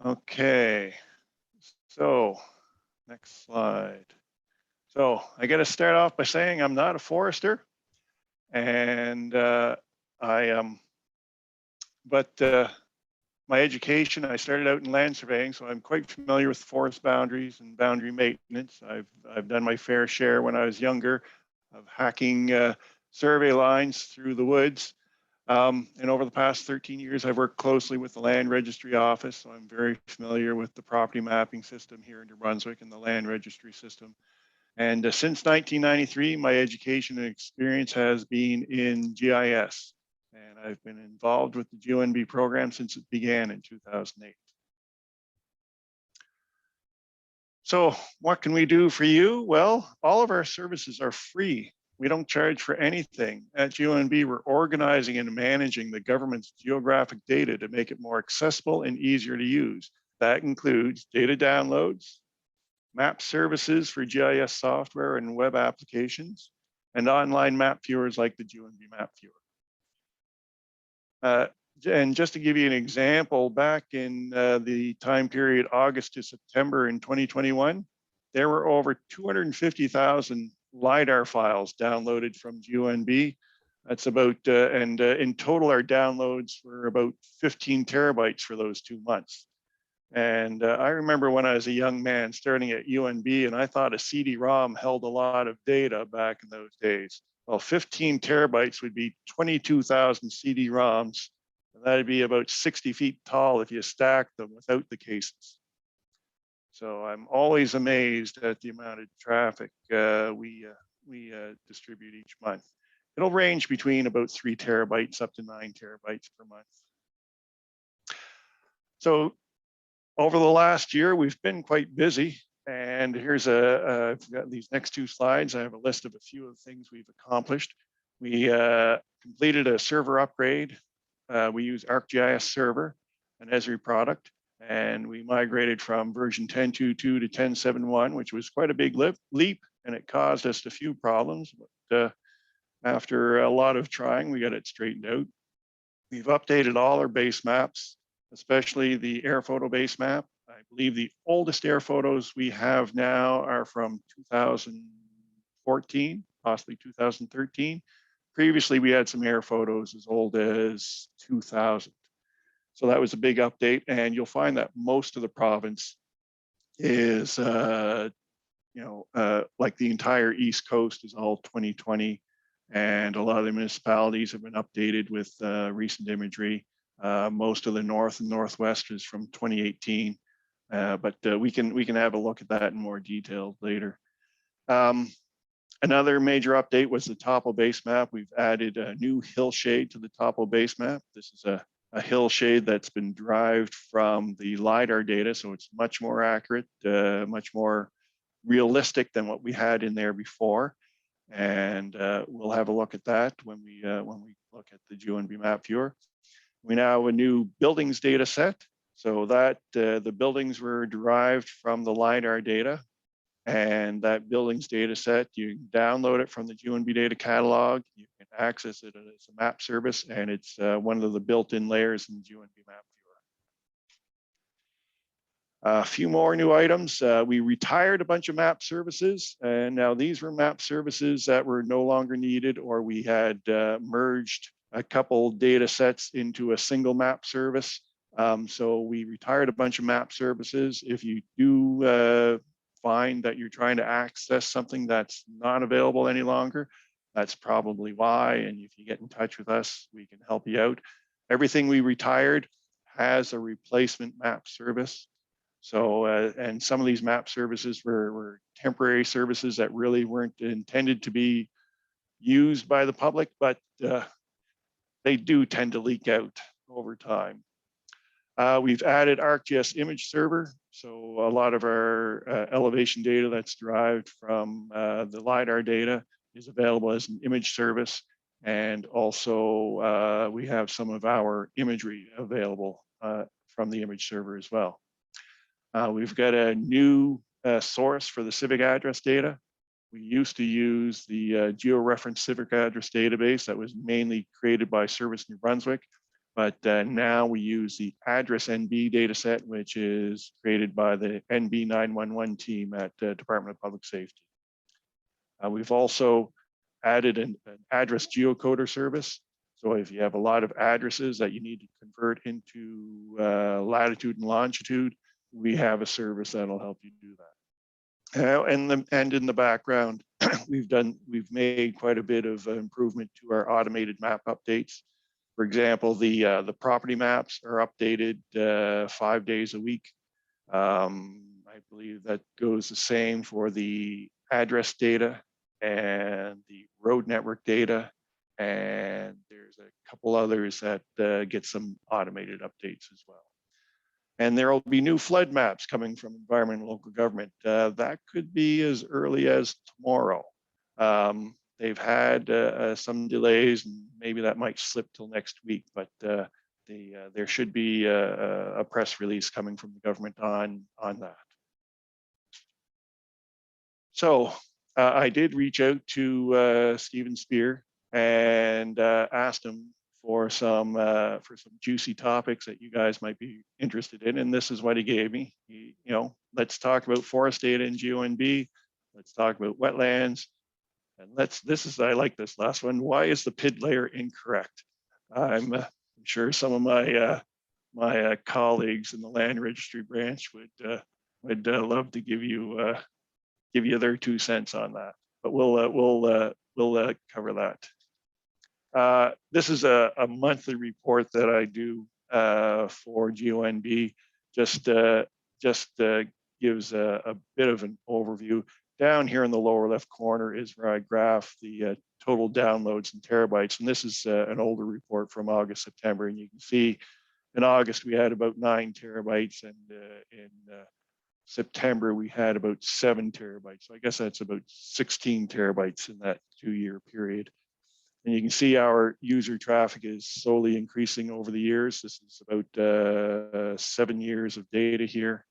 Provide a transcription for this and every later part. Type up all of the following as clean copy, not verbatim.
Okay, so next slide. So I got to start off by saying I'm not a forester, and I but my education, I started out in land surveying, so I'm quite familiar with forest boundaries and boundary maintenance. I've done my fair share when I was younger of hacking survey lines through the woods. And over the past 13 years, I've worked closely with the Land Registry Office, so I'm very familiar with the property mapping system here in New Brunswick and the land registry system. And since 1993, my education and experience has been in GIS. And I've been involved with the GeoNB program since it began in 2008. So what can we do for you? Well, all of our services are free. We don't charge for anything. At GeoNB, we're organizing and managing the government's geographic data to make it more accessible and easier to use. That includes data downloads, map services for GIS software and web applications, and online map viewers like the GeoNB Map Viewer. And just to give you an example, back in the time period August to September in 2021, there were over 250,000 LiDAR files downloaded from GeoNB. That's about, in total, our downloads were about 15 terabytes for those 2 months. And I remember when I was a young man starting at UNB, and I thought a CD-ROM held a lot of data back in those days. Well, 15 terabytes would be 22,000 CD-ROMs. And that'd be about 60 feet tall if you stacked them without the cases. So I'm always amazed at the amount of traffic we distribute each month. It'll range between about 3 terabytes up to 9 terabytes per month. So over the last year, we've been quite busy. And here's I've got these next 2 slides. I have a list of a few of the things we've accomplished. We completed a server upgrade. We use ArcGIS Server, an Esri product, and we migrated from version 10.2.2 to 10.7.1, which was quite a big leap, and it caused us a few problems. But after a lot of trying, we got it straightened out. We've updated all our base maps, especially the air photo base map. I believe the oldest air photos we have now are from 2014, possibly 2013. Previously, we had some air photos as old as 2000. So that was a big update. And you'll find that most of the province is, like the entire East Coast is all 2020. And a lot of the municipalities have been updated with recent imagery. Most of the North and Northwest is from 2018. But we can have a look at that in more detail later. Another major update was the topo base map. We've added a new hill shade to the topo base map. This is a hill shade that's been derived from the LiDAR data, so it's much more accurate, much more realistic than what we had in there before. And we'll have a look at that when we look at the GeoNB Map Viewer. We now have a new buildings data set, so that the buildings were derived from the LiDAR data. And that buildings data set, you can download it from the GeoNB data catalog. You can access it as a map service, and it's one of the built-in layers in the GeoNB Map Viewer. A few more new items. We retired a bunch of map services, and now these were map services that were no longer needed, or we had merged a couple data sets into a single map service. So we retired a bunch of map services. If you do find that you're trying to access something that's not available any longer, that's probably why. And if you get in touch with us, we can help you out. Everything we retired has a replacement map service. So, and some of these map services were temporary services that really weren't intended to be used by the public, but they do tend to leak out over time. We've added ArcGIS image server. So a lot of our elevation data that's derived from the LiDAR data is available as an image service. And also we have some of our imagery available from the image server as well. We've got a new source for the civic address data. We used to use the georeference civic address database that was mainly created by Service New Brunswick. But now we use the address NB data set, which is created by the NB 911 team at Department of Public Safety. We've also added an address geocoder service. So if you have a lot of addresses that you need to convert into latitude and longitude, we have a service that'll help you do that. And in the background, we've made quite a bit of improvement to our automated map updates. For example, the property maps are updated 5 days a week. I believe that goes the same for the address data and the road network data. And there's a couple others that get some automated updates as well. And there will be new flood maps coming from environment and local government. That could be as early as tomorrow. They've had some delays, and maybe that might slip till next week, but there should be a press release coming from the government on that. So I did reach out to Stephen Spear and asked him for some juicy topics that you guys might be interested in, and this is what he gave me. Let's talk about forest data in GeoNB. Let's talk about wetlands, and I like this last one. Why is the PID layer incorrect? I'm sure some of my colleagues in the land registry branch would love to give you their 2 cents on that, but we'll cover that. This is a monthly report that I do for GeoNB. Just gives a bit of an overview. Down here in the lower left corner is where I graph the total downloads in terabytes, and this is an older report from August, September, and you can see in August we had about 9 terabytes, and in September we had about 7 terabytes. So I guess that's about 16 terabytes in that 2-year period. And you can see our user traffic is slowly increasing over the years. This is about 7 years of data here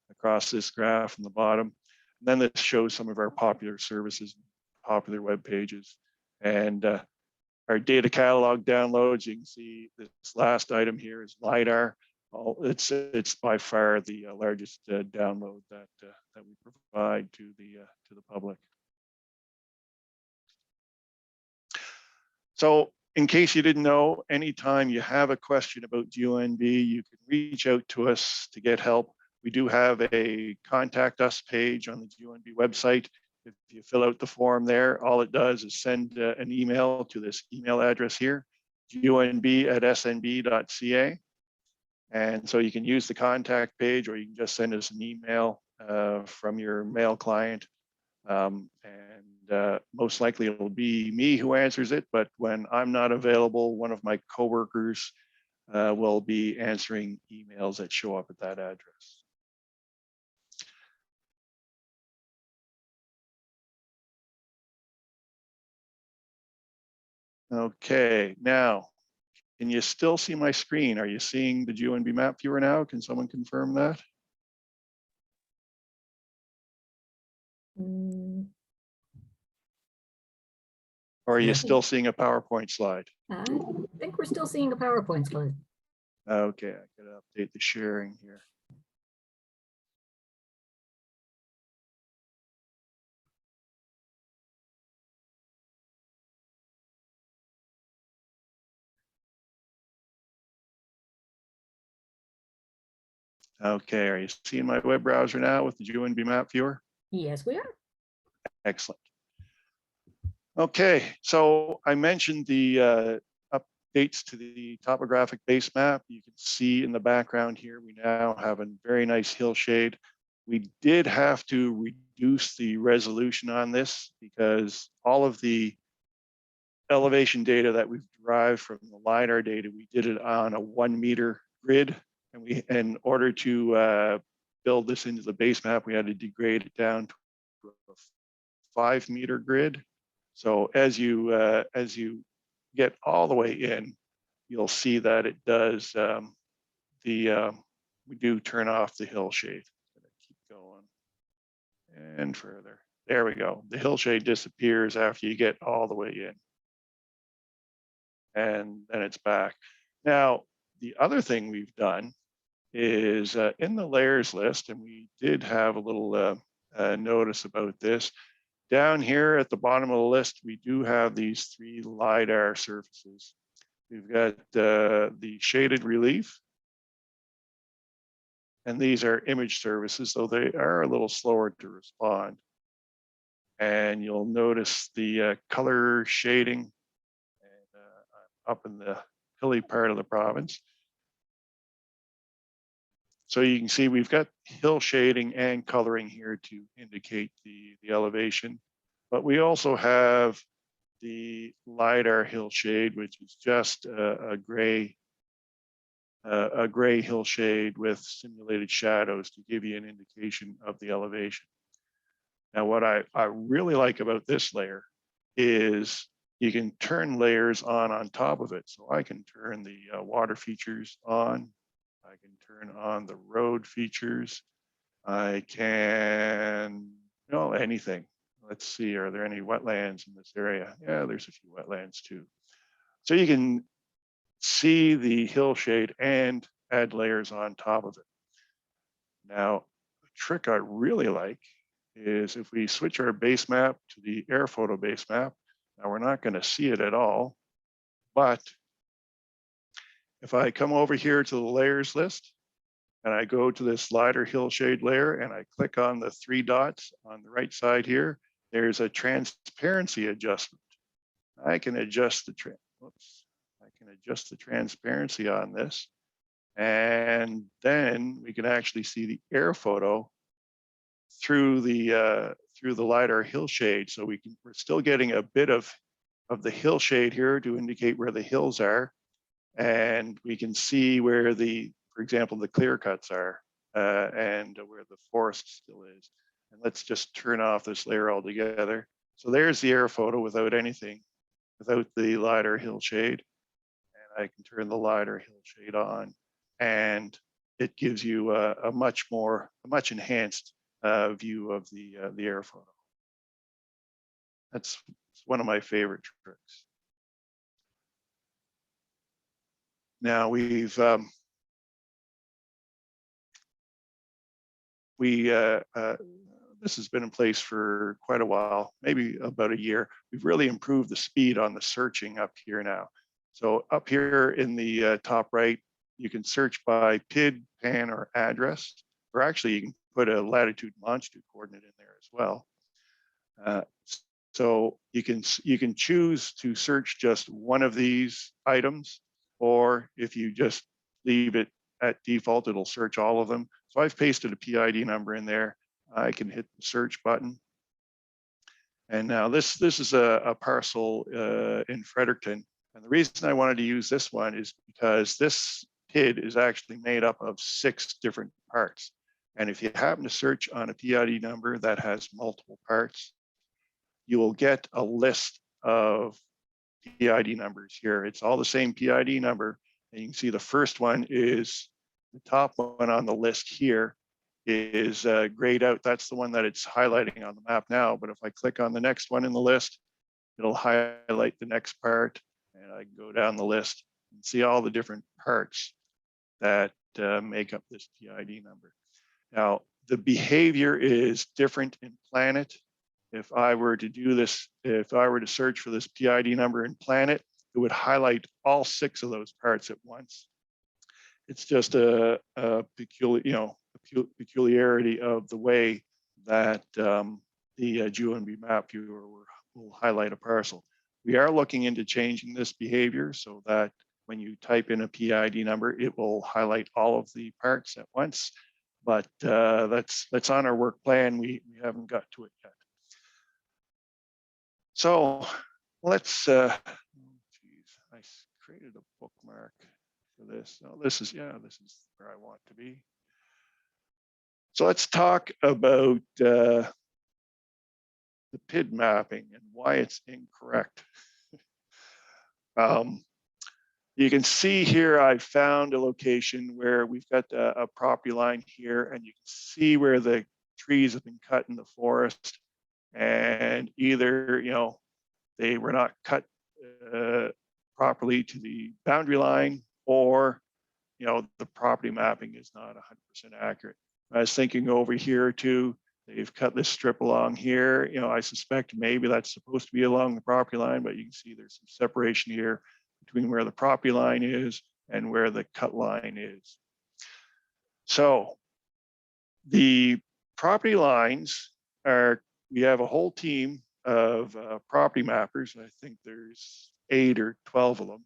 across this graph in the bottom. And then this shows some of our popular services, popular web pages. And our data catalog downloads, you can see this last item here is LiDAR. It's by far the largest download that we provide to the public. So in case you didn't know, anytime you have a question about GeoNB, you can reach out to us to get help. We do have a contact us page on the GeoNB website. If you fill out the form there, all it does is send an email to this email address here, geonb@snb.ca. And so you can use the contact page, or you can just send us an email from your mail client. Most likely it'll be me who answers it, but when I'm not available, one of my coworkers will be answering emails that show up at that address. Okay, now, can you still see my screen? Are you seeing the GeoNB map viewer now? Can someone confirm that? Or are you still seeing a PowerPoint slide? I think we're still seeing a PowerPoint slide. Okay, I gotta update the sharing here. Okay, are you seeing my web browser now with the GeoNB map viewer? Yes, we are. Excellent. Okay, so I mentioned the updates to the topographic base map. You can see in the background here, we now have a very nice hillshade. We did have to reduce the resolution on this because all of the elevation data that we've derived from the LiDAR data, we did it on a 1 meter grid. And in order to build this into the base map, we had to degrade it down to a 5 meter grid. So as you get all the way in, you'll see that it does we do turn off the hill shade. Keep going and further. There we go. The hill shade disappears after you get all the way in, and then it's back. Now, The other thing we've done is in the layers list, and we did have a little notice about this. Down here at the bottom of the list, we do have these 3 LiDAR surfaces. We've got the shaded relief, and these are image services, so they are a little slower to respond. And you'll notice the color shading and, up in the hilly part of the province. So you can see we've got hill shading and coloring here to indicate the elevation, but we also have the LiDAR hill shade, which is just a gray hill shade with simulated shadows to give you an indication of the elevation. Now, what I really like about this layer is you can turn layers on top of it. So I can turn the water features on. I can turn on the road features. I can, anything. Let's see, are there any wetlands in this area? Yeah, there's a few wetlands too. So you can see the hill shade and add layers on top of it. Now, a trick I really like is if we switch our base map to the air photo base map. Now we're not going to see it at all, but if I come over here to the layers list and I go to this LiDAR hill shade layer and I click on the 3 dots on the right side here, there's a transparency adjustment. I can adjust the transparency on this, and then we can actually see the air photo through the LiDAR hill shade. So we're still getting a bit of the hill shade here to indicate where the hills are, and we can see where for example, the clear cuts are and where the forest still is. And let's just turn off this layer altogether. So there's the air photo without anything, without the LiDAR hill shade. And I can turn the LiDAR hill shade on, and it gives you a much enhanced view of the air photo. That's one of my favorite tricks. Now this has been in place for quite a while, maybe about a year. We've really improved the speed on the searching up here now. So up here in the top right, you can search by PID, PAN, or address, or actually you can put a latitude and longitude coordinate in there as well. So you can choose to search just one of these items, or if you just leave it at default, it'll search all of them. So I've pasted a PID number in there. I can hit the search button. And now this is a parcel in Fredericton. And the reason I wanted to use this one is because this PID is actually made up of 6 different parts. And if you happen to search on a PID number that has multiple parts, you will get a list of PID numbers here. It's all the same PID number. And you can see the first one is the top one on the list here is grayed out. That's the one that it's highlighting on the map now. But if I click on the next one in the list, it'll highlight the next part, and I can go down the list and see all the different parts that make up this PID number. Now, the behavior is different in Planet. If I were to do this, if I were to search for this PID number in Planet, it would highlight all 6 of those parts at once. It's just a peculiarity of the way that the GeoNB map viewer will highlight a parcel. We are looking into changing this behavior so that when you type in a PID number, it will highlight all of the parts at once. But that's on our work plan. We haven't got to it yet. So let's, I created a bookmark for this. Oh, this is where I want to be. So let's talk about the PID mapping and why it's incorrect. You can see here, I found a location where we've got a property line here, and you can see where the trees have been cut in the forest, and either, they were not cut properly to the boundary line, or the property mapping is not 100% accurate. I was thinking over here too, they've cut this strip along here. I suspect maybe that's supposed to be along the property line, but you can see there's some separation here between where the property line is and where the cut line is. So the property lines we have a whole team of property mappers. I think there's 8 or 12 of them.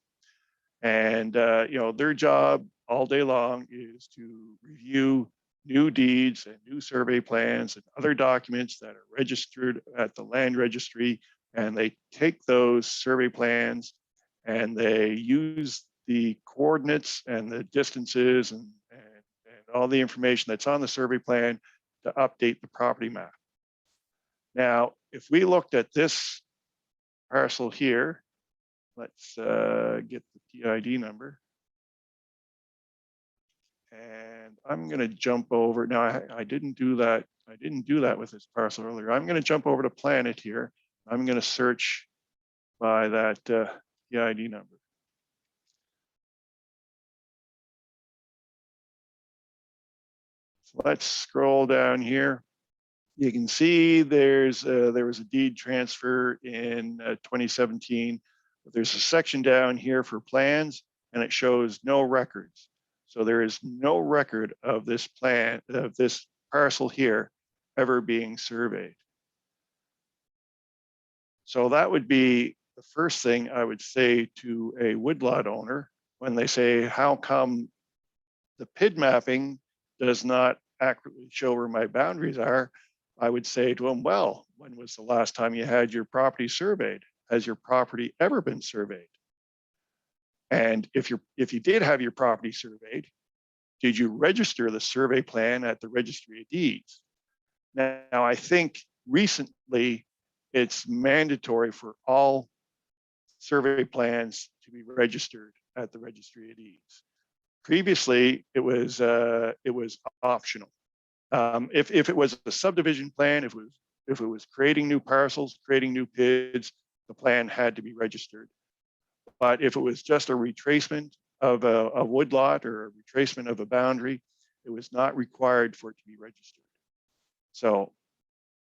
And, their job all day long is to review new deeds and new survey plans and other documents that are registered at the land registry. And they take those survey plans and they use the coordinates and the distances and all the information that's on the survey plan to update the property map. Now, if we looked at this parcel here, let's get the PID number. And I'm going to jump over. Now, I didn't do that. I didn't do that with this parcel earlier. I'm going to jump over to Planet here. I'm going to search by that PID number. So let's scroll down here. You can see there was a deed transfer in 2017. But there's a section down here for plans, and it shows no records. So there is no record of this plan, of this parcel here, ever being surveyed. So that would be the first thing I would say to a woodlot owner when they say, how come the PID mapping does not accurately show where my boundaries are? I would say to them, well, when was the last time you had your property surveyed? Has your property ever been surveyed? And if you did have your property surveyed, did you register the survey plan at the Registry of Deeds? Now, I think recently it's mandatory for all survey plans to be registered at the Registry of Deeds. Previously, it was optional. If it was a subdivision plan, if it was creating new parcels, creating new PIDs, the plan had to be registered. But if it was just a retracement of a woodlot or a retracement of a boundary, it was not required for it to be registered. So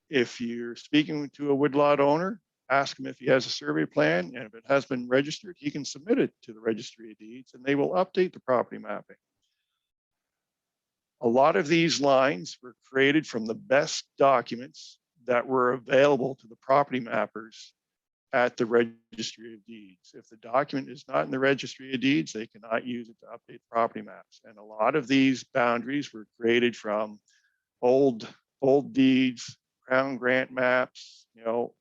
if you're speaking to a woodlot owner, ask him if he has a survey plan, and if it has been registered, he can submit it to the Registry of Deeds and they will update the property mapping. A lot of these lines were created from the best documents that were available to the property mappers at the Registry of Deeds. If the document is not in the Registry of Deeds, they cannot use it to update property maps. And a lot of these boundaries were created from old deeds, Crown grant maps,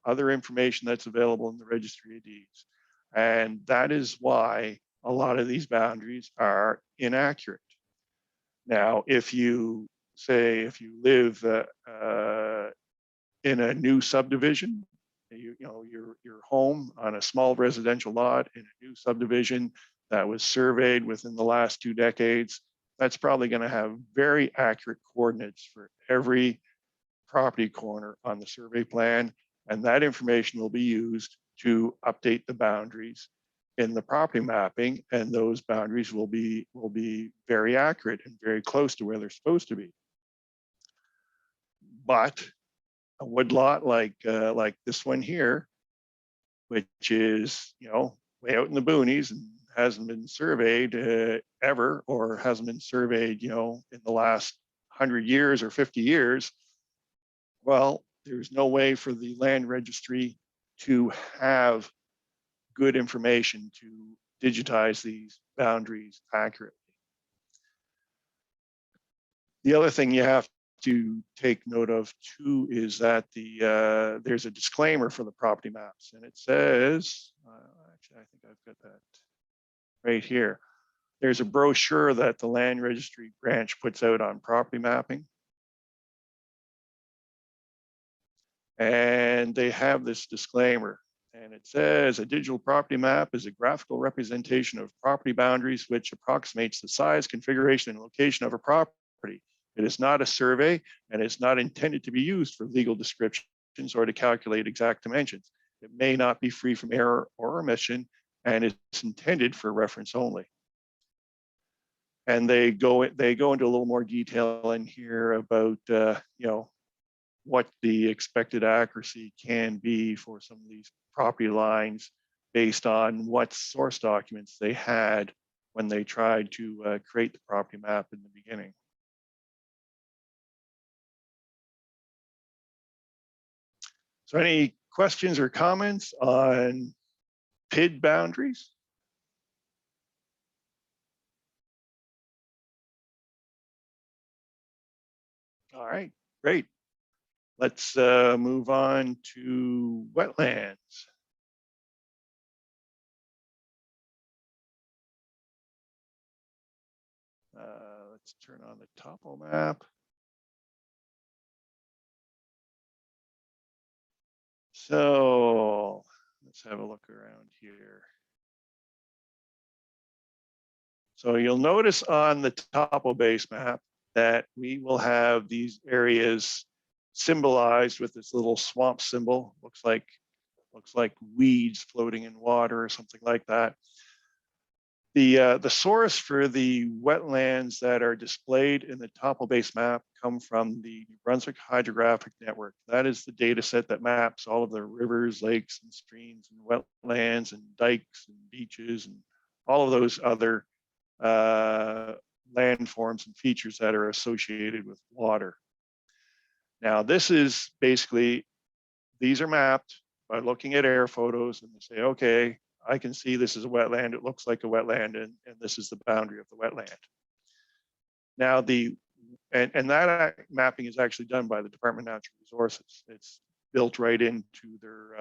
other information that's available in the Registry of Deeds. And that is why a lot of these boundaries are inaccurate. Now, if you live in a new subdivision, your home on a small residential lot in a new subdivision that was surveyed within the last 2 decades, that's probably going to have very accurate coordinates for every property corner on the survey plan, and that information will be used to update the boundaries in the property mapping, and those boundaries will be very accurate and very close to where they're supposed to be. But a woodlot like this one here, which is way out in the boonies and hasn't been surveyed ever, or hasn't been surveyed in the last 100 years or 50 years, well, there's no way for the land registry to have good information to digitize these boundaries accurately. The other thing you have to take note of too is that there's a disclaimer for the property maps, and it says, actually, I think I've got that right here. There's a brochure that the land registry branch puts out on property mapping. And they have this disclaimer, and it says a digital property map is a graphical representation of property boundaries which approximates the size, configuration, and location of a property. It is not a survey, and it's not intended to be used for legal descriptions or to calculate exact dimensions. It may not be free from error or omission, and it's intended for reference only. And they go into a little more detail in here about what the expected accuracy can be for some of these property lines based on what source documents they had when they tried to create the property map in the beginning. So any questions or comments on PID boundaries? All right, great. Let's move on to wetlands. Let's turn on the topo map. So let's have a look around here. So you'll notice on the topo base map that we will have these areas symbolized with this little swamp symbol. Looks like weeds floating in water or something like that. The source for the wetlands that are displayed in the topo base map come from the New Brunswick Hydrographic Network. That is the data set that maps all of the rivers, lakes, and streams, and wetlands, and dikes, and beaches, and all of those other landforms and features that are associated with water. Now, this is basically, these are mapped by looking at air photos, and they say, okay, I can see this is a wetland. It looks like a wetland, and this is the boundary of the wetland. Now, and that mapping is actually done by the Department of Natural Resources. It's built right into their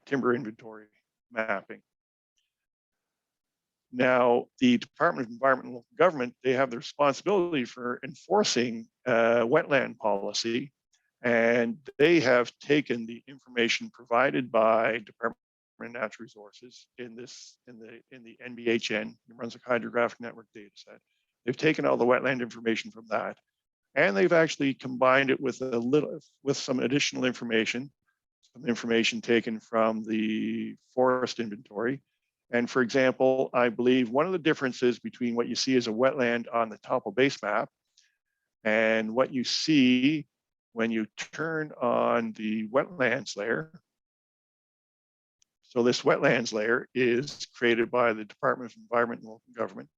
timber inventory mapping. Now, the Department of Environment and Local Government, they have the responsibility for enforcing wetland policy, and they have taken the information provided by Department of Natural Resources in the NBHN, New Brunswick Hydrographic Network data set. They've taken all the wetland information from that, and they've actually combined it with some additional information, some information taken from the forest inventory. And for example, I believe one of the differences between what you see as a wetland on the topo base map and what you see when you turn on the wetlands layer. So this wetlands layer is created by the Department of Environment and Local Government.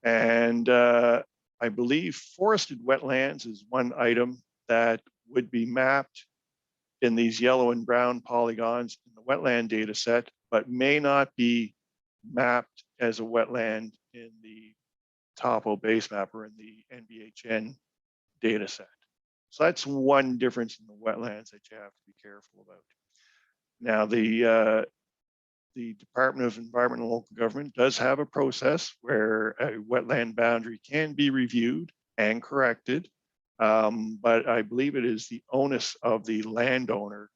And I believe forested wetlands is one item that would be mapped in these yellow and brown polygons in the wetland data set, but may not be mapped as a wetland in the topo base map or in the NBHN data set. So that's one difference in the wetlands that you have to be careful about. Now, the Department of Environment and Local Government does have a process where a wetland boundary can be reviewed and corrected, but I believe it is the onus of the landowner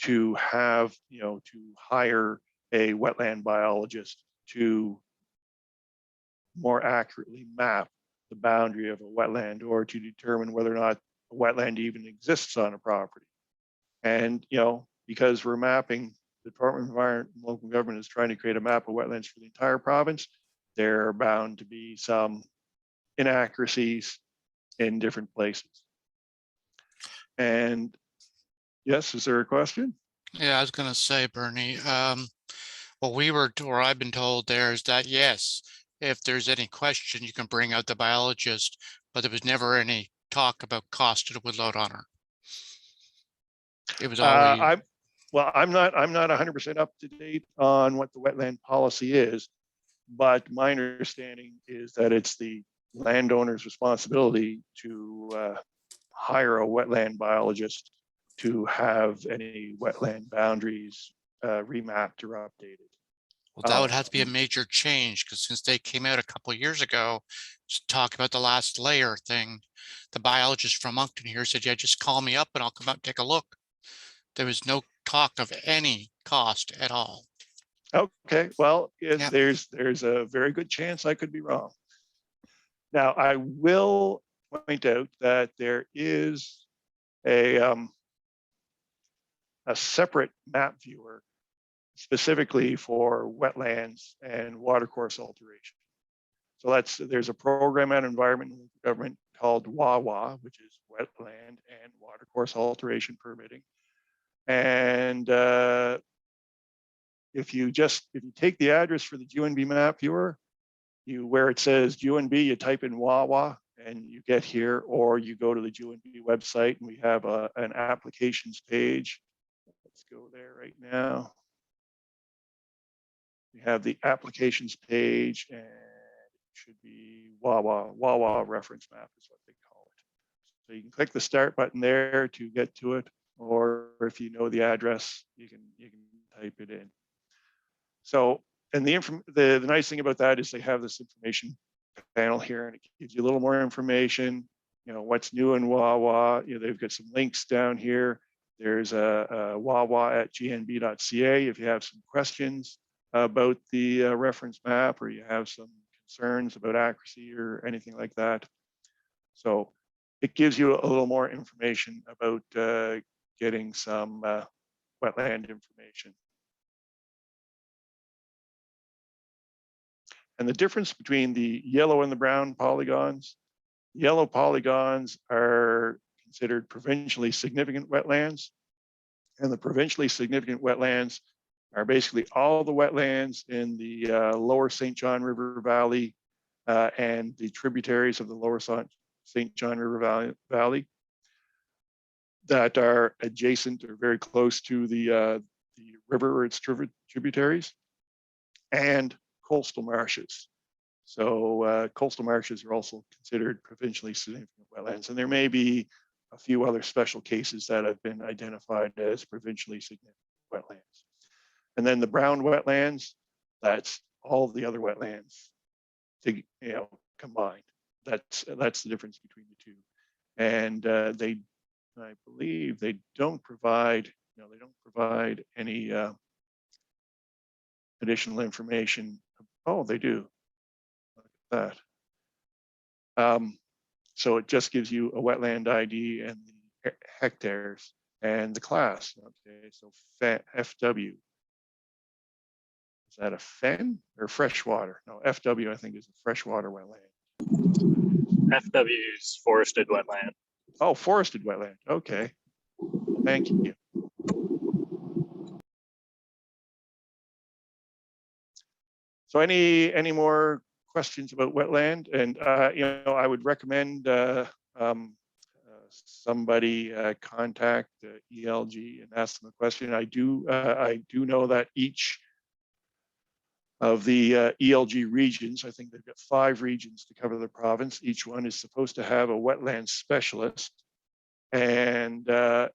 to have, to hire a wetland biologist to more accurately map the boundary of a wetland or to determine whether or not a wetland even exists on a property. And, because we're mapping, the Department of Environment and Local Government is trying to create a map of wetlands for the entire province, there are bound to be some inaccuracies in different places. And yes, is there a question? Yeah, I was going to say, Bernie, or I've been told there is that, yes, if there's any question, you can bring out the biologist, but there was never any talk about cost it would load on her. It was always. I'm not 100% up to date on what the wetland policy is, but my understanding is that it's the landowner's responsibility to hire a wetland biologist to have any wetland boundaries remapped or updated. Well, that would have to be a major change, because since they came out a couple of years ago to talk about the last layer thing, the biologist from Moncton here said, yeah, just call me up and I'll come out and take a look. There was no talk of any cost at all. Okay, well, Yeah. there's a very good chance I could be wrong. Now, I will point out that there is a separate map viewer specifically for wetlands and watercourse alteration. So there's a program at environment and local government called WAWA, which is Wetland and Watercourse Alteration Permitting. And if you take the address for the GeoNB map viewer, where it says GeoNB, you type in WAWA and you get here, or you go to the GeoNB website and we have an applications page. Let's go there right now. We have the applications page, and it should be WAWA reference map is what they call it. So you can click the start button there to get to it, or if you know the address, you can type it in. So, and the nice thing about that is they have this information panel here, and it gives you a little more information. You know what's new in WAWA. You know, they've got some links down here. There's a wawa@gnb.ca if you have some questions about the reference map, or you have some concerns about accuracy or anything like that. So it gives you a little more information about getting some wetland information. And the difference between the yellow and the brown polygons, yellow polygons are considered provincially significant wetlands. And the provincially significant wetlands are basically all the wetlands in the lower St. John River Valley and the tributaries of the lower St. John River Valley that are adjacent or very close to the river or its tributaries, and coastal marshes. So coastal marshes are also considered provincially significant wetlands, and there may be a few other special cases that have been identified as provincially significant wetlands. And then the brown wetlands, that's all the other wetlands combined. That's the difference between the two. And I believe they don't provide, they don't provide any additional information. Oh, they do. Look at that. So it just gives you a wetland ID and the hectares and the class. Okay, so FW. Is that a fen or freshwater? No, FW I think is a freshwater wetland. FW is forested wetland. Oh, forested wetland. Okay. Thank you. So any more questions about wetland? And I would recommend somebody contact ELG and ask them a question. I do know that each of the ELG regions, I think they've got 5 regions to cover the province. Each one is supposed to have a wetland specialist, and I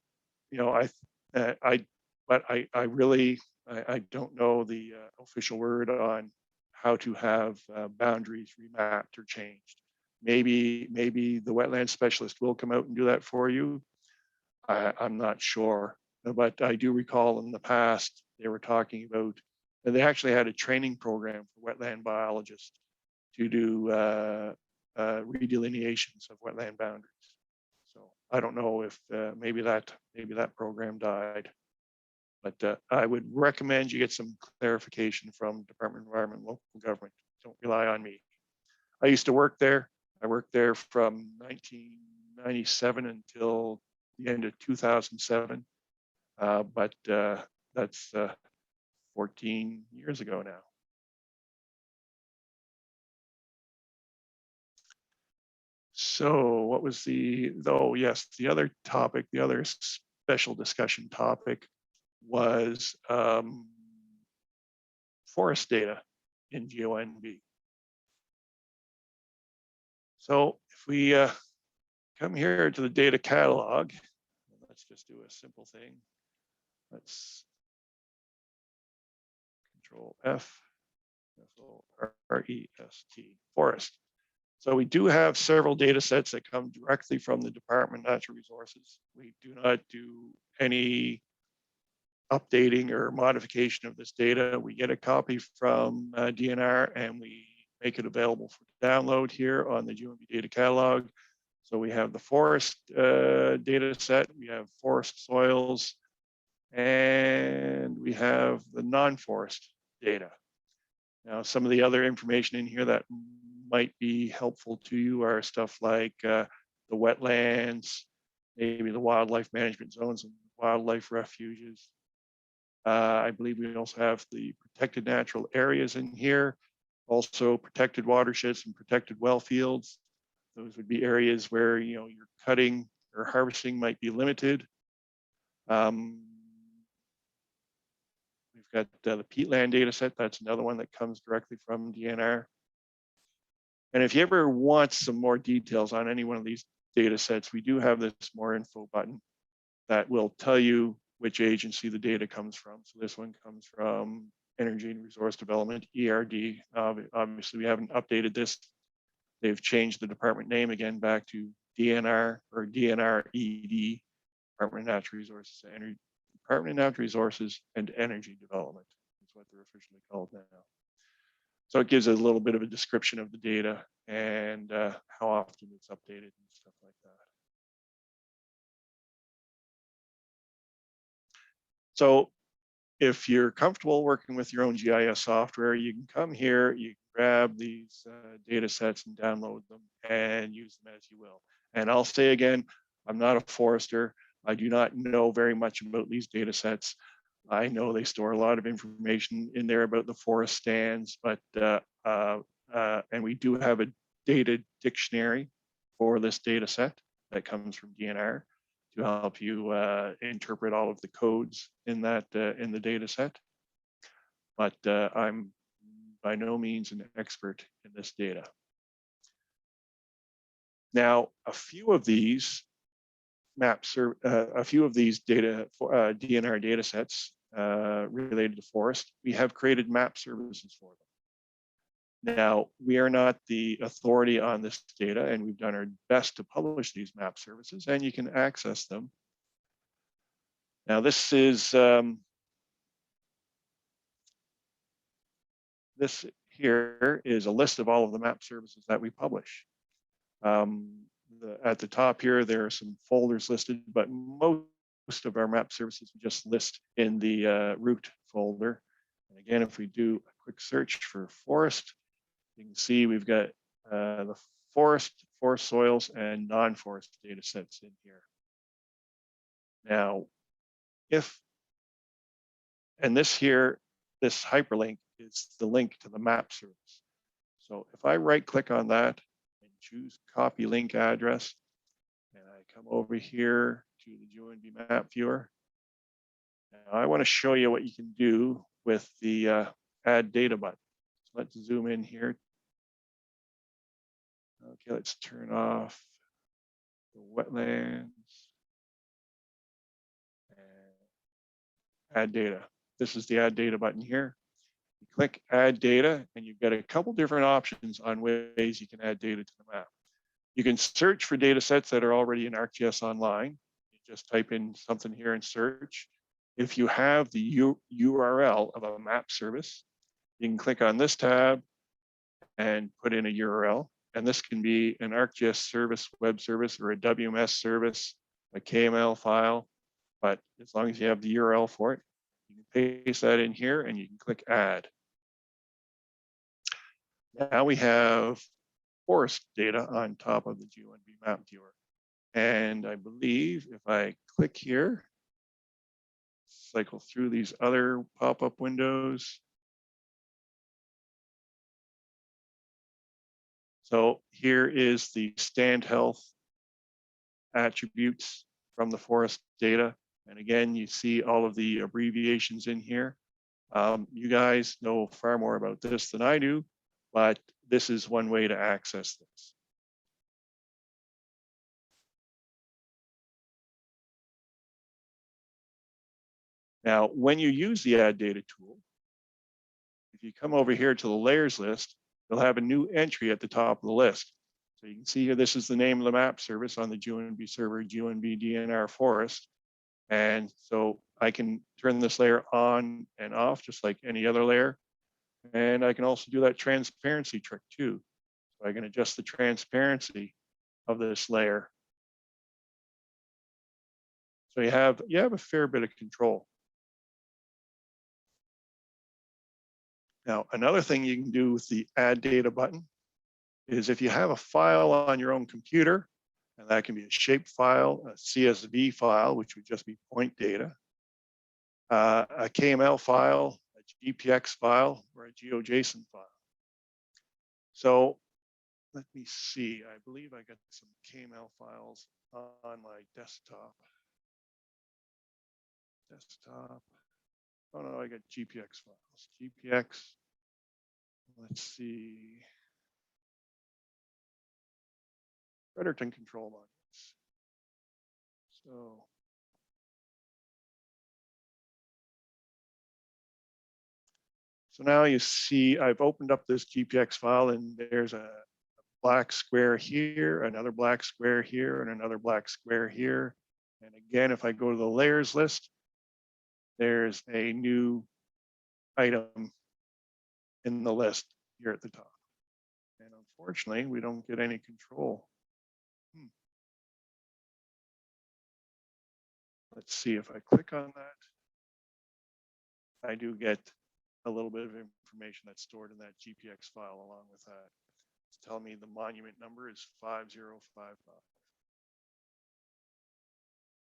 don't know the official word on how to have boundaries remapped or changed. Maybe the wetland specialist will come out and do that for you. I'm not sure, but I do recall in the past they were talking about, and they actually had a training program for wetland biologists to do redelineations of wetland boundaries. So I don't know if maybe that program died, but I would recommend you get some clarification from Department of Environment and Local Government. Don't rely on me. I used to work there. I worked there from 1997 until the end of 2007, but that's 14 years ago now. So what was the other topic, the other special discussion topic was forest data in GeoNB. So if we come here to the data catalog, let's just do a simple thing. Let's Control F, REST, forest. So we do have several data sets that come directly from the Department of Natural Resources. We do not do any updating or modification of this data. We get a copy from DNR and we make it available for download here on the GeoNB data catalog. So we have the forest data set, we have forest soils, and we have the non-forest data. Now, some of the other information in here that might be helpful to you are stuff like the wetlands, maybe the wildlife management zones and wildlife refuges. I believe we also have the protected natural areas in here, also protected watersheds and protected well fields. Those would be areas where your cutting or harvesting might be limited. We've got the peatland data set. That's another one that comes directly from DNR. And if you ever want some more details on any one of these data sets, we do have this more info button that will tell you which agency the data comes from. So this one comes from Energy and Resource Development, ERD. Obviously, we haven't updated this. They've changed the department name again back to DNR or DNR-ED, Department of Natural Resources, Department of Natural Resources and Energy Development is what they're officially called now. So it gives a little bit of a description of the data and how often it's updated and stuff like that. So if you're comfortable working with your own GIS software, you can come here, you can grab these data sets and download them and use them as you will. And I'll say again, I'm not a forester. I do not know very much about these data sets. I know they store a lot of information in there about the forest stands, but and we do have a data dictionary for this data set that comes from DNR to help you interpret all of the codes in that in the data set. But I'm by no means an expert in this data. Now, a few of these maps are a few of these data for DNR data sets related to forest, we have created map services for them. Now, we are not the authority on this data, and we've done our best to publish these map services, and you can access them. Now, this is this here is a list of all of the map services that we publish. At the top here, there are some folders listed, but most of our map services we just list in the root folder. And again, if we do a quick search for forest, you can see we've got the forest soils, and non-forest data sets in here. Now, this hyperlink is the link to the map service. So if I right click on that and choose copy link address, and I come over here to the GeoNB map viewer, now I want to show you what you can do with the add data button. So let's zoom in here. Okay, let's turn off the wetlands and add data. This is the add data button here. You click add data and you've got a couple different options on ways you can add data to the map. You can search for data sets that are already in ArcGIS Online. You just type in something here and search. If you have the URL of a map service, you can click on this tab and put in a URL. And this can be an ArcGIS service, web service, or a WMS service, a KML file. But as long as you have the URL for it, you can paste that in here and you can click add. Now we have forest data on top of the GeoNB map viewer. And I believe if I click here, cycle through these other pop-up windows. So here is the stand health attributes from the forest data. And again, you see all of the abbreviations in here. You guys know far more about this than I do, but this is one way to access this. Now, when you use the add data tool, if you come over here to the layers list, you'll have a new entry at the top of the list. So you can see here, this is the name of the map service on the GeoNB server, GeoNB DNR Forest. And so I can turn this layer on and off just like any other layer. And I can also do that transparency trick too. So I can adjust the transparency of this layer. So you have a fair bit of control. Now, another thing you can do with the add data button is if you have a file on your own computer, and that can be a shape file, a CSV file, which would just be point data, a KML file, a GPX file, or a GeoJSON file. So let me see, I believe I got some KML files on my desktop. Oh no, I got GPX files. GPX, let's see. Fredericton control modules. So now you see I've opened up this GPX file and there's a black square here, another black square here, and another black square here. And again, if I go to the layers list, there's a new item in the list here at the top. And unfortunately, we don't get any control. Let's see if I click on that. I do get a little bit of information that's stored in that GPX file along with that. It's telling me the monument number is 5055.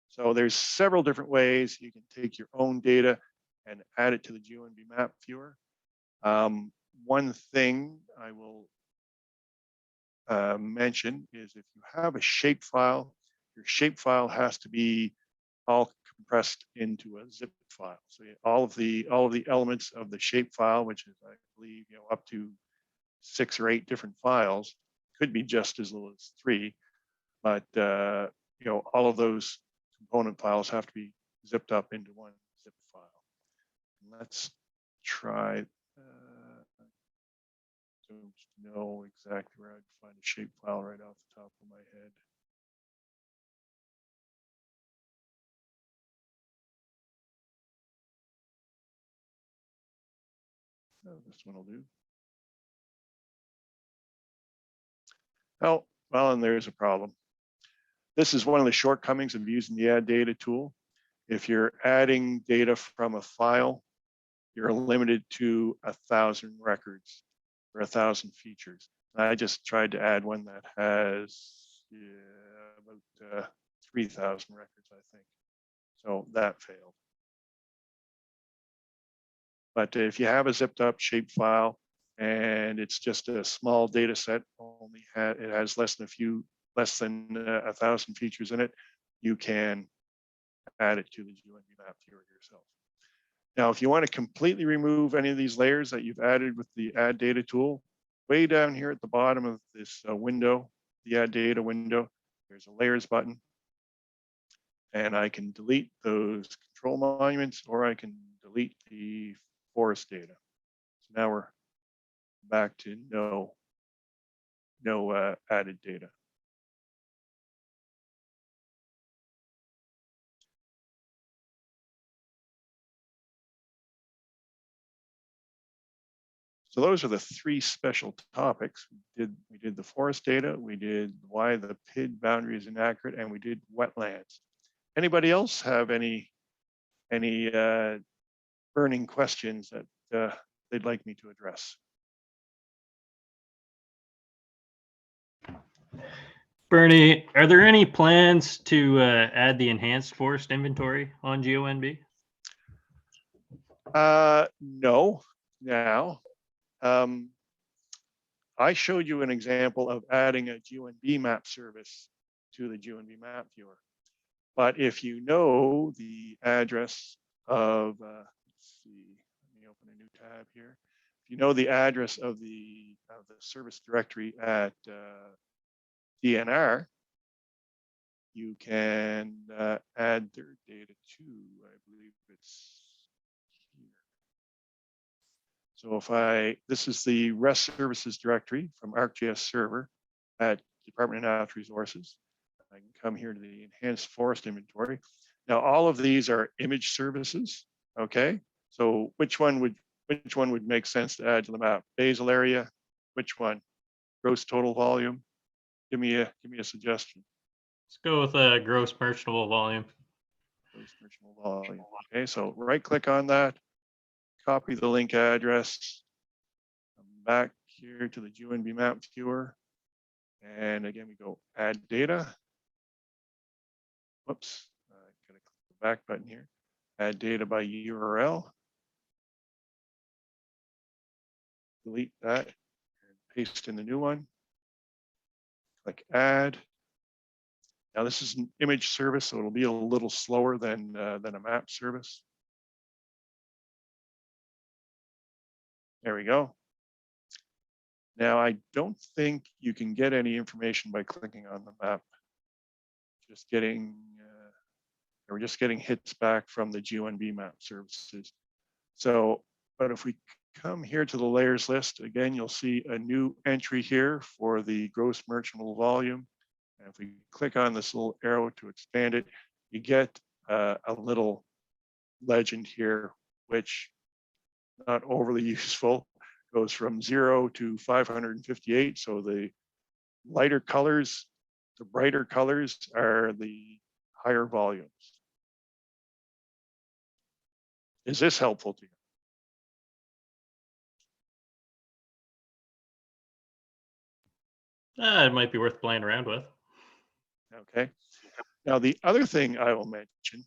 So there's several different ways you can take your own data and add it to the GeoNB map viewer. One thing I will mention is if you have a shape file, your shape file has to be all compressed into a zip file. So all of the elements of the shape file, which is I believe up to 6 or 8 different files, could be just as little as 3, but all of those component files have to be zipped up into one zip file. And let's try. Don't know exactly where I'd find a shape file right off the top of my head. Oh, this one will do. Oh, well, and there's a problem. This is one of the shortcomings of using the add data tool. If you're adding data from a file, you're limited to 1,000 records or 1,000 features. I just tried to add one that has about 3,000 records, I think. So that failed. But if you have a zipped up shape file and it's just a small data set, it has less than 1,000 features in it, you can add it to the GeoNB map viewer yourself. Now, if you want to completely remove any of these layers that you've added with the add data tool, way down here at the bottom of this window, the add data window, there's a layers button. And I can delete those control monuments, or I can delete the forest data. So now we're back to no added data. So those are the 3 special topics. We did the forest data, we did why the PID boundary is inaccurate, and we did wetlands. Anybody else have any burning questions that they'd like me to address? Bernie, are there any plans to add the enhanced forest inventory on GeoNB? No. Now, I showed you an example of adding a GeoNB map service to the GeoNB map viewer. But if you know the address of, let's see, let me open a new tab here. If you know the address of the service directory at DNR, you can add their data to, I believe it's here. So this is the REST services directory from ArcGIS server at Department of Natural Resources. I can come here to the enhanced forest inventory. Now, all of these are image services. Okay, so which one would make sense to add to the map? Basal area, which one? Gross total volume. Give me a suggestion. Let's go with gross merchantable volume. Gross merchantable volume. Okay, so right click on that, copy the link address, come back here to the GeoNB map viewer, And again, we go add data. Whoops, gotta click the back button here. Add data by URL. Delete that and paste in the new one. Click add. Now this is an image service, so it'll be a little slower than a map service. There we go. Now I don't think you can get any information by clicking on the map. Just getting, we're just getting hits back from the GeoNB map services. So, but if we come here to the layers list, again, you'll see a new entry here for the gross merchantable volume. And if we click on this little arrow to expand it, you get a little legend here, which not overly useful, goes from 0 to 558. So the lighter colors, the brighter colors are the higher volumes. Is this helpful to you? It might be worth playing around with. Okay. Now, the other thing I will mention,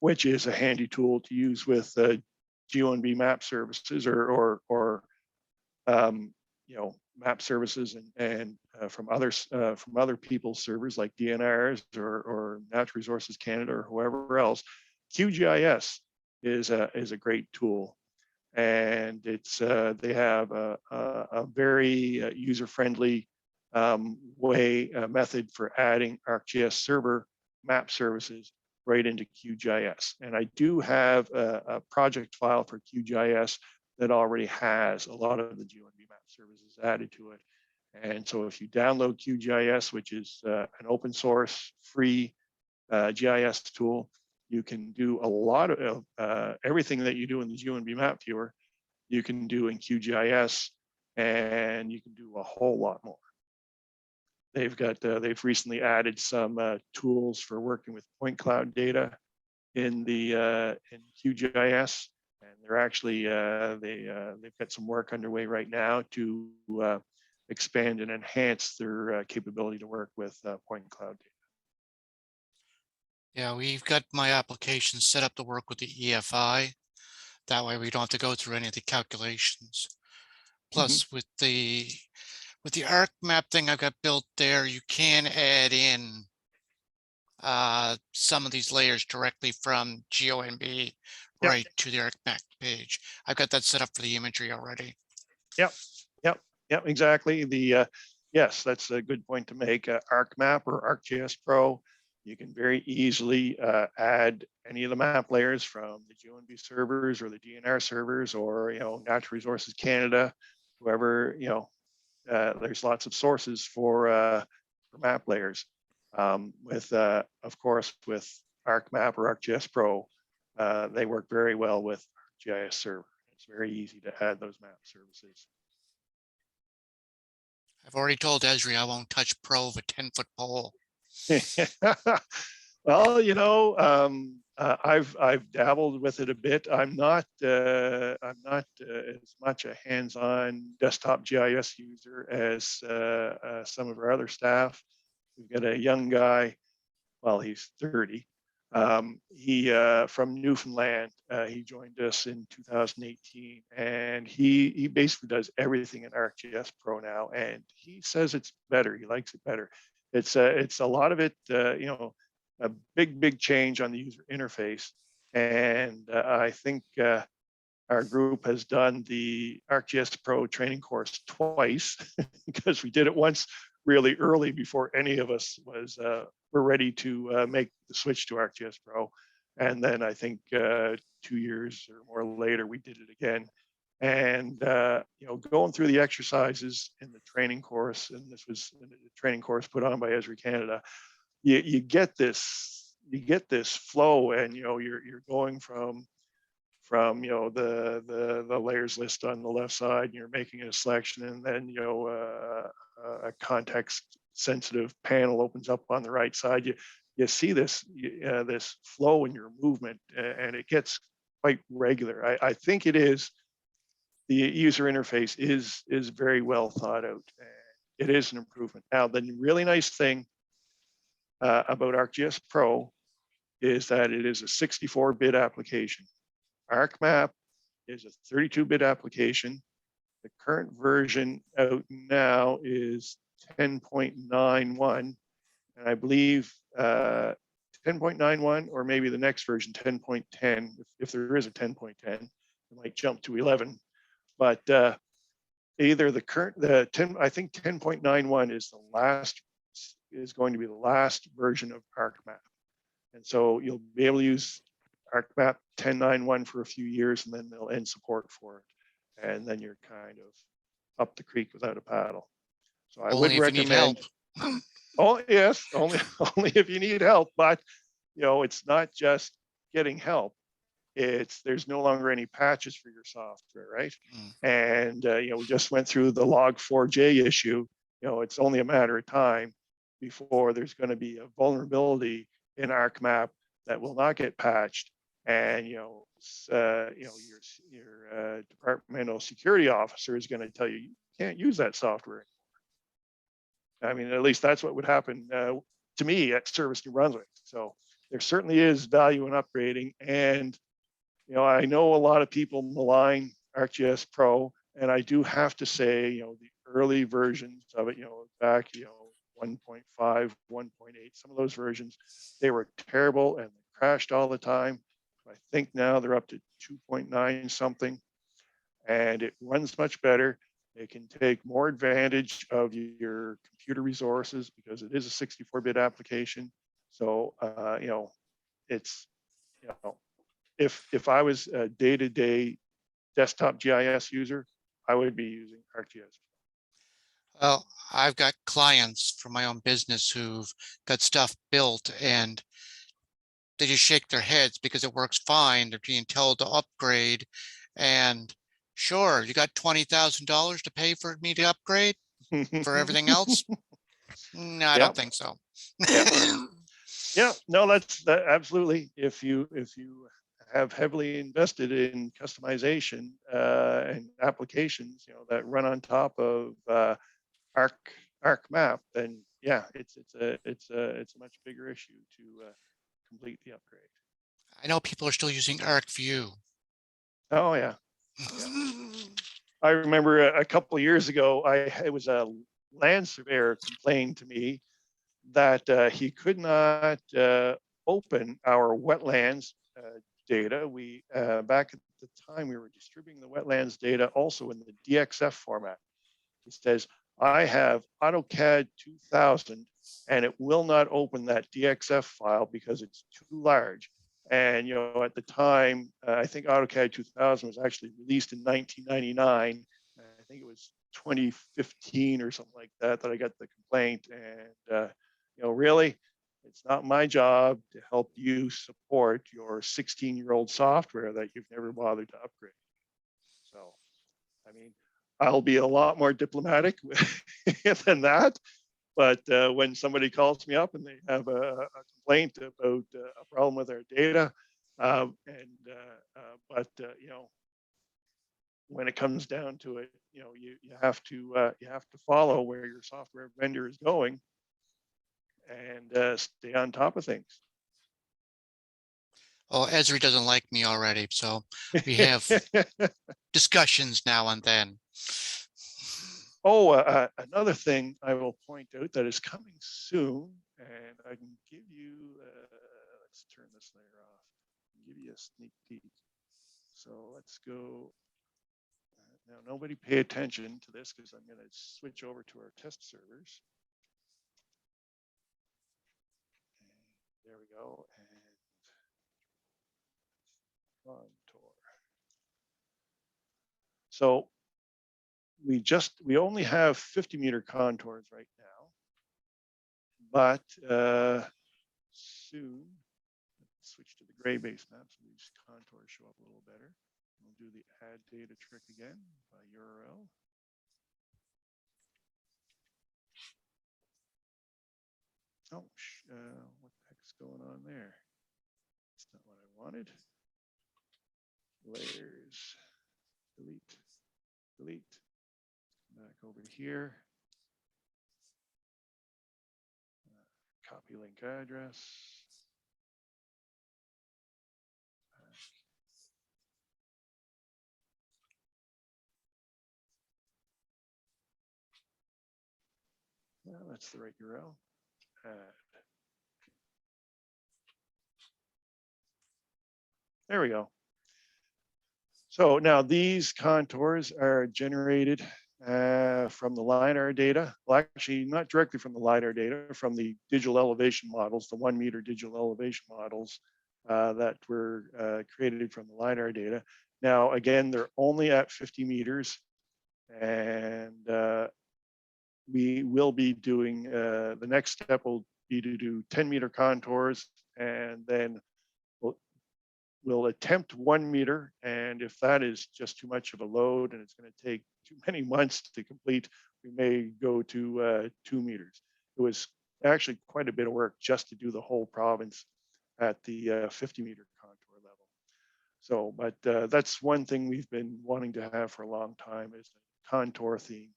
which is a handy tool to use with GeoNB map services or you know, map services and from other people's servers like DNRs or Natural Resources Canada or whoever else, QGIS is a great tool, and it's they have a very user-friendly method for adding ArcGIS server map services right into QGIS. And I do have a project file for QGIS that already has a lot of the GeoNB map services added to it. And so if you download QGIS, which is an open source free GIS tool, you can do a lot of everything that you do in the GeoNB map viewer, you can do in QGIS, and you can do a whole lot more. They've recently added some tools for working with point cloud data in QGIS, and they're actually they've got some work underway right now to expand and enhance their capability to work with point cloud data. Yeah, we've got my application set up to work with the EFI. That way we don't have to go through any of the calculations. Plus with the arc map thing I've got built there, you can add in some of these layers directly from GeoNB right to the arc map page. I've got that set up for the imagery already. Yep, exactly. The yes, that's a good point to make. ArcMap or ArcGIS Pro, you can very easily add any of the map layers from the GeoNB servers or the DNR servers, or Natural Resources Canada, whoever. There's lots of sources for map layers. Of course, with ArcMap or ArcGIS Pro, they work very well with GIS server. It's very easy to add those map services. I've already told Esri I won't touch Pro with a 10-foot pole. Well, I've dabbled with it a bit. I'm not as much a hands-on desktop GIS user as some of our other staff. We've got a young guy. Well, he's 30. He from Newfoundland. He joined us in 2018, and he basically does everything in ArcGIS Pro now, and he says it's better. He likes it better. It's a lot of it, a big change on the user interface, and I think our group has done the ArcGIS Pro training course twice because we did it once really early before any of us were ready to make the switch to ArcGIS Pro, and then I think 2 years or more later we did it again. And going through the exercises in the training course, and this was a training course put on by Esri Canada, you get this flow, and you're going from the layers list on the left side, and you're making a selection, and then a context sensitive panel opens up on the right side. You see this this flow in your movement, and it gets quite regular. I think it is. The user interface is very well thought out, it is an improvement. Now, the really nice thing about ArcGIS Pro is that it is a 64-bit application. ArcMap is a 32-bit application. The current version out now is 10.91, and I believe 10.91, or maybe the next version 10.10. If there is a 10.10, it might jump to 11. But either the 10, I think 10.91 is going to be the last version of ArcMap, and so you'll be able to use ArcMap 10.91 for a few years, and then they'll end support for it, and then you're kind of up the creek without a paddle. So I would Only if you need recommend. help. Oh yes, only if you need help. But it's not just getting help. There's no longer any patches for your software, right? And we just went through the log4j issue. It's only a matter of time before there's going to be a vulnerability in ArcMap that will not get patched, and your departmental security officer is going to tell you can't use that software anymore. I mean, at least that's what would happen to me at Service New Brunswick. So there certainly is value in upgrading, and I know a lot of people malign ArcGIS Pro, and I do have to say, the early versions of it, back, 1.5, 1.8, some of those versions, they were terrible and they crashed all the time. I think now they're up to 2.9 something, and it runs much better. It can take more advantage of your computer resources because it is a 64-bit application. So, it's, if I was a day-to-day desktop GIS user, I would be using ArcGIS. Well, I've got clients for my own business who've got stuff built and they just shake their heads because it works fine. They're being told to upgrade, and sure, you got $20,000 to pay for me to upgrade for everything else? No, I don't think so. Yeah, no, that's absolutely. If you have heavily invested in customization and applications, that run on top of ArcMap, then yeah, it's a much bigger issue to complete the upgrade. I know people are still using ArcView. Oh yeah. I remember a couple of years ago, it was a land surveyor complained to me that he could not open our wetlands data. We back at the time we were distributing the wetlands data also in the DXF format. He says, I have AutoCAD 2000 and it will not open that DXF file because it's too large. And at the time, I think AutoCAD 2000 was actually released in 1999. I think it was 2015 or something like that I got the complaint. And really, it's not my job to help you support your 16-year-old software that you've never bothered to upgrade. So, I mean, I'll be a lot more diplomatic than that. But when somebody calls me up and they have a complaint about a problem with their data, when it comes down to it, you have to follow where your software vendor is going and stay on top of things. Oh, Esri doesn't like me already, so we have discussions now and then. Oh, another thing I will point out that is coming soon, and I can give you, let's turn this layer off, give you a sneak peek. So let's go, now nobody pay attention to this because I'm going to switch over to our test servers. And there we go, and contour. So we only have 50-meter contours right now, but soon, let's switch to the gray base map so these contours show up a little better. We'll do the add data trick again by URL. Oh, what the heck's going on there? That's not what I wanted. Layers, delete. Back over here. Copy link address. Yeah, that's the right URL. There we go. So now these contours are generated from the LiDAR data. Well, actually, not directly from the LiDAR data, from the digital elevation models, the 1 meter digital elevation models that were created from the LiDAR data. Now, again, they're only at 50 meters, and we will be doing, the next step will be to do 10-meter contours, and then we'll attempt 1 meter. And if that is just too much of a load and it's going to take too many months to complete, we may go to 2 meters. It was actually quite a bit of work just to do the whole province at the 50-meter contour level. So, but that's one thing we've been wanting to have for a long time, is the contour theme,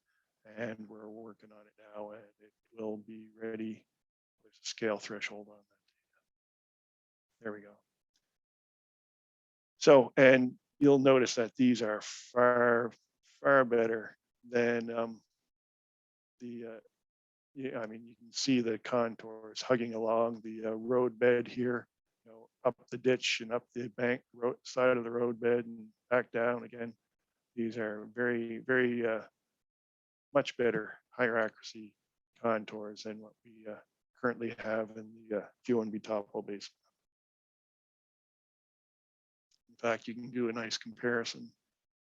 and we're working on it now, and it will be ready. There's a scale threshold on that. There we go. So, and you'll notice that these are far, far better than yeah, I mean, you can see the contours hugging along the road bed here, you know, up the ditch and up the bank road side of the road bed and back down again. These are very, very much better, higher accuracy contours than what we currently have in the GeoNB topo base. In fact, you can do a nice comparison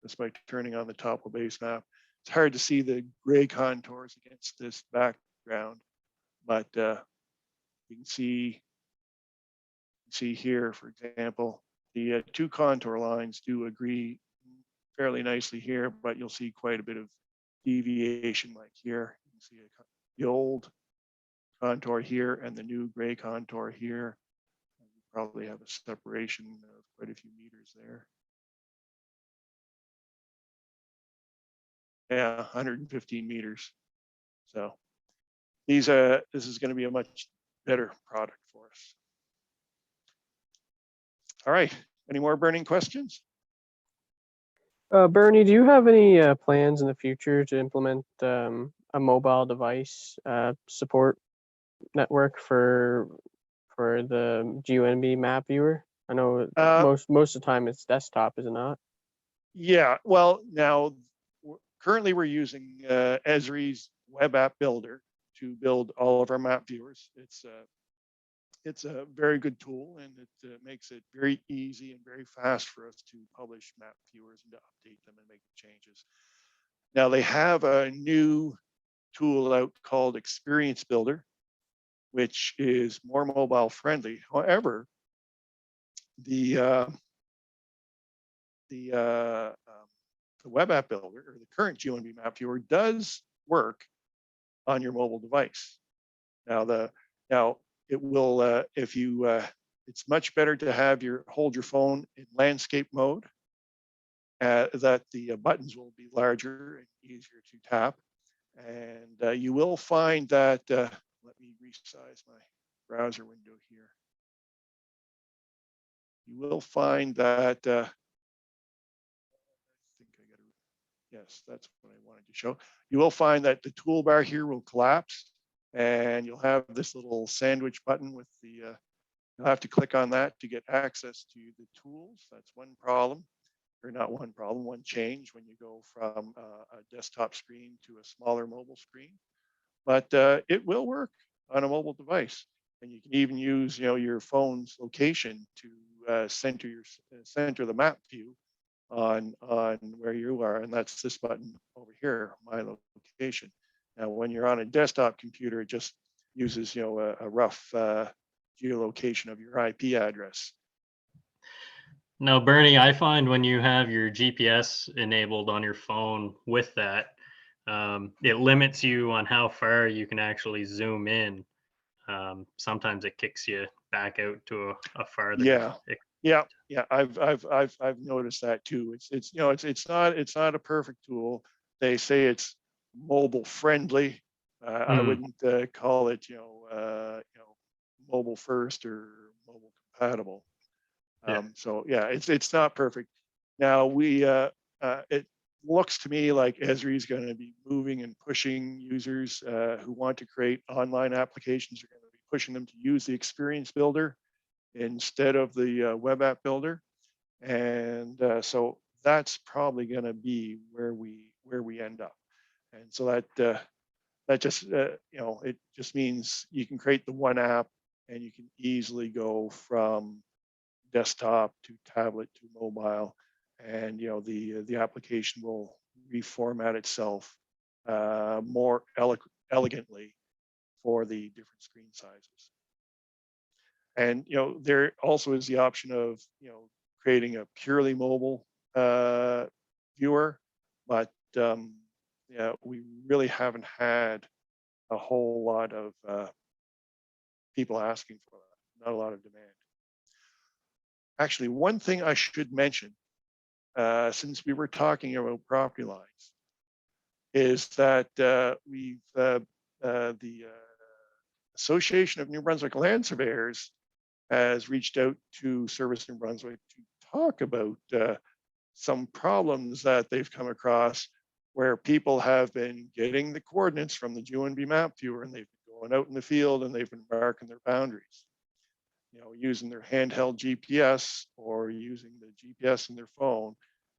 just by turning on the topo base map. It's hard to see the gray contours against this background, but you can see here, for example, the two contour lines do agree fairly nicely here, but you'll see quite a bit of deviation, like here. You can see the old contour here and the new gray contour here. You probably have a separation of quite a few meters there. Yeah, 115 meters. So this is going to be a much better product for us. All right, any more burning questions? Bernie, do you have any plans in the future to implement a mobile device support network for the GeoNB map viewer? I know most of the time it's desktop, is it not? Yeah, well, now currently we're using Esri's web app builder to build all of our map viewers. It's a very good tool, and it makes it very easy and very fast for us to publish map viewers and to update them and make changes. Now they have a new tool out called Experience Builder, which is more mobile friendly. However, the web app builder, or the current GeoNB map viewer, does work on your mobile device. Now it will, if you, it's much better to have hold your phone in landscape mode, that the buttons will be larger and easier to tap. And you will find that, let me resize my browser window here. You will find that, yes, that's what I wanted to show. You will find that the toolbar here will collapse, and you'll have this little sandwich button with the, you'll have to click on that to get access to the tools. That's one problem, or not one problem, one change when you go from a desktop screen to a smaller mobile screen. But it will work on a mobile device, and you can even use, you know, your phone's location to center the map view on where you are, and that's this button over here, my location. Now, when you're on a desktop computer, it just uses, you know, a rough geolocation of your IP address. Now, Bernie, I find when you have your GPS enabled on your phone with that, it limits you on how far you can actually zoom in. Sometimes it kicks you back out to a farther. Yeah. I've noticed that too. It's you know, it's not a perfect tool. They say it's mobile friendly. I wouldn't call it, you know, mobile first or mobile compatible. Yeah. So yeah, it's not perfect. Now it looks to me like Esri is going to be moving and pushing users who want to create online applications are going to be pushing them to use the experience builder instead of the web app builder. And so that's probably going to be where we end up. And so that just it just means you can create the one app and you can easily go from desktop to tablet to mobile, and the application will reformat itself more elegantly for the different screen sizes. And there also is the option of creating a purely mobile viewer, but yeah, we really haven't had a whole lot of people asking for that. Not a lot of demand. Actually, one thing I should mention, since we were talking about property lines, is that the Association of New Brunswick Land Surveyors has reached out to Service New Brunswick to talk about some problems that they've come across where people have been getting the coordinates from the GeoNB map viewer, and they've been going out in the field and they've been marking their boundaries, using their handheld GPS or using the GPS in their phone,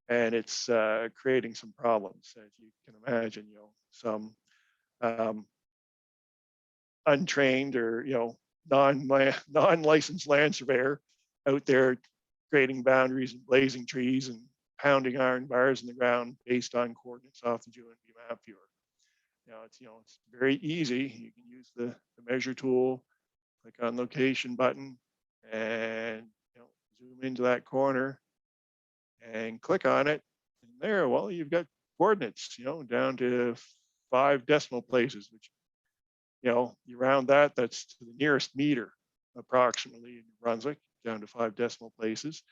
and it's creating some problems, as you can imagine. Some untrained or non-licensed land surveyor out there creating boundaries and blazing trees and pounding iron bars in the ground based on coordinates off the GeoNB map viewer. It's very easy. You can use the measure tool, click on location button, and zoom into that corner and click on it. And there, well, you've got coordinates, down to 5 decimal places, which you round that, that's to the nearest meter approximately in New Brunswick, down to 5 decimal places.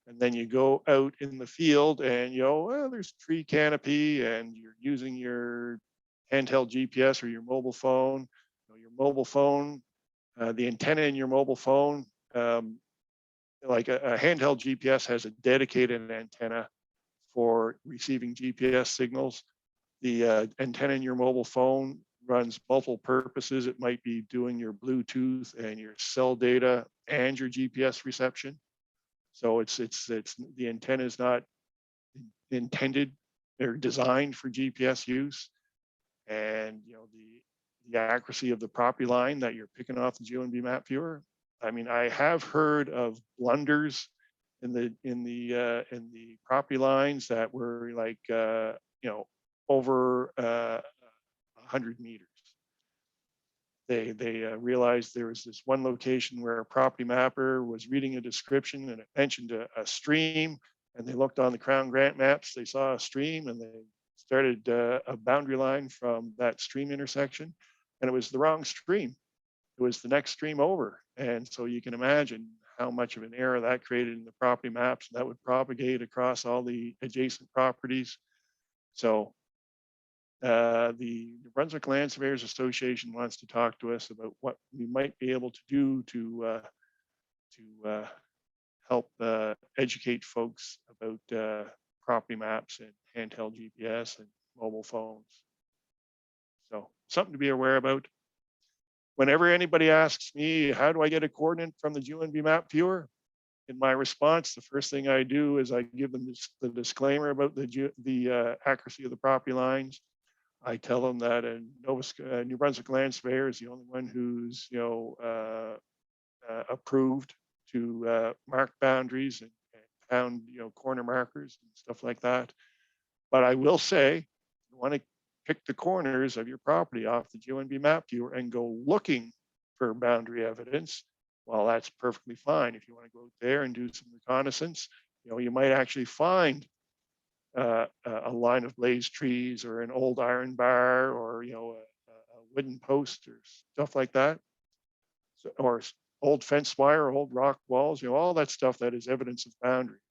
And then you go out in the field and well, there's tree canopy, and you're using your handheld GPS or your mobile phone. Your mobile phone, the antenna in your mobile phone, like a handheld GPS has a dedicated antenna for receiving GPS signals. The antenna in your mobile phone runs multiple purposes. It might be doing your Bluetooth and your cell data and your GPS reception. So it's the antenna is not intended or designed for GPS use. And the accuracy of the property line that you're picking off the GeoNB map viewer. I mean, I have heard of blunders in the property lines that were like over 100 meters. They realized there was this one location where a property mapper was reading a description and it mentioned a stream, and they looked on the Crown Grant maps, they saw a stream, and they started a boundary line from that stream intersection, and it was the wrong stream. It was the next stream over. And so you can imagine how much of an error that created in the property maps, and that would propagate across all the adjacent properties. So the New Brunswick Land Surveyors Association wants to talk to us about what we might be able to do to help educate folks about property maps and handheld GPS and mobile phones. So something to be aware about. Whenever anybody asks me, how do I get a coordinate from the GeoNB map viewer? In my response, the first thing I do is I give them the disclaimer about the accuracy of the property lines. I tell them that New Brunswick Land Surveyor is the only one who's approved to mark boundaries and pound corner markers and stuff like that. But I will say, you want to pick the corners of your property off the GeoNB map viewer and go looking for boundary evidence, well, that's perfectly fine. If you want to go there and do some reconnaissance, you might actually find a line of blazed trees or an old iron bar or a wooden post or stuff like that, or old fence wire, old rock walls, all that stuff that is evidence of boundaries.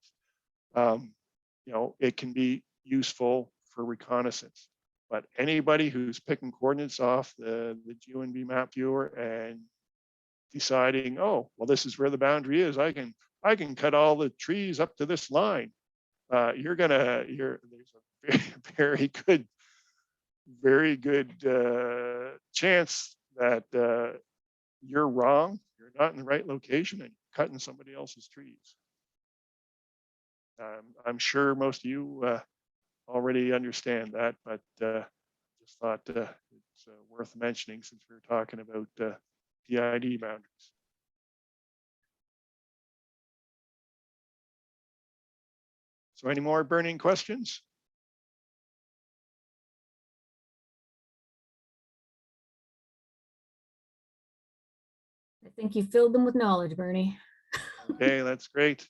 It can be useful for reconnaissance. But anybody who's picking coordinates off the GeoNB map viewer and deciding, oh, well, this is where the boundary is. I can cut all the trees up to this line. There's a very good chance that you're wrong. You're not in the right location and you're cutting somebody else's trees. I'm sure most of you already understand that, but just thought it's worth mentioning since we were talking about PID boundaries. So any more burning questions? I think you filled them with knowledge, Bernie. Okay, that's great.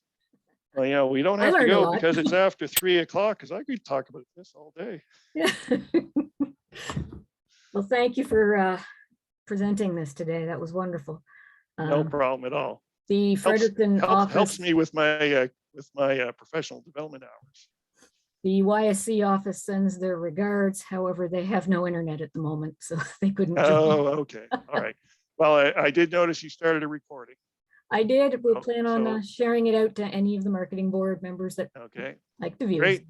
Well, yeah, we don't I have to learned a go lot. because it's after 3 o'clock, because I could talk about this all day. Yeah. Well, thank you for presenting this today. That was wonderful. No problem at all. The Fredericton office, Helps me with my professional development hours. the YSC office sends their regards. However, they have no internet at the moment, so they couldn't join. Oh, okay. All right. Well, I did notice you started a recording. I did. We'll Oh, plan on so- sharing it out to any of the marketing board members that Okay, like to view. great.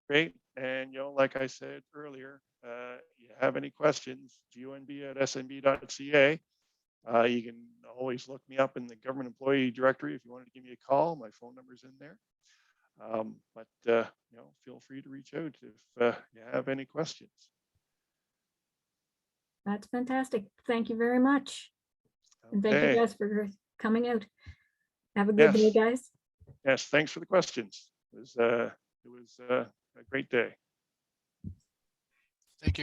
Great. And like I said earlier, you have any questions, GeoNB@snb.ca. You can always look me up in the government employee directory if you wanted to give me a call. My phone number's in there. But feel free to reach out if you have any questions. That's fantastic. Thank you very much. And thank you Okay. guys for coming out. Have a good day, Yes. guys. Yes, thanks for the questions. It was a great day. Thank you.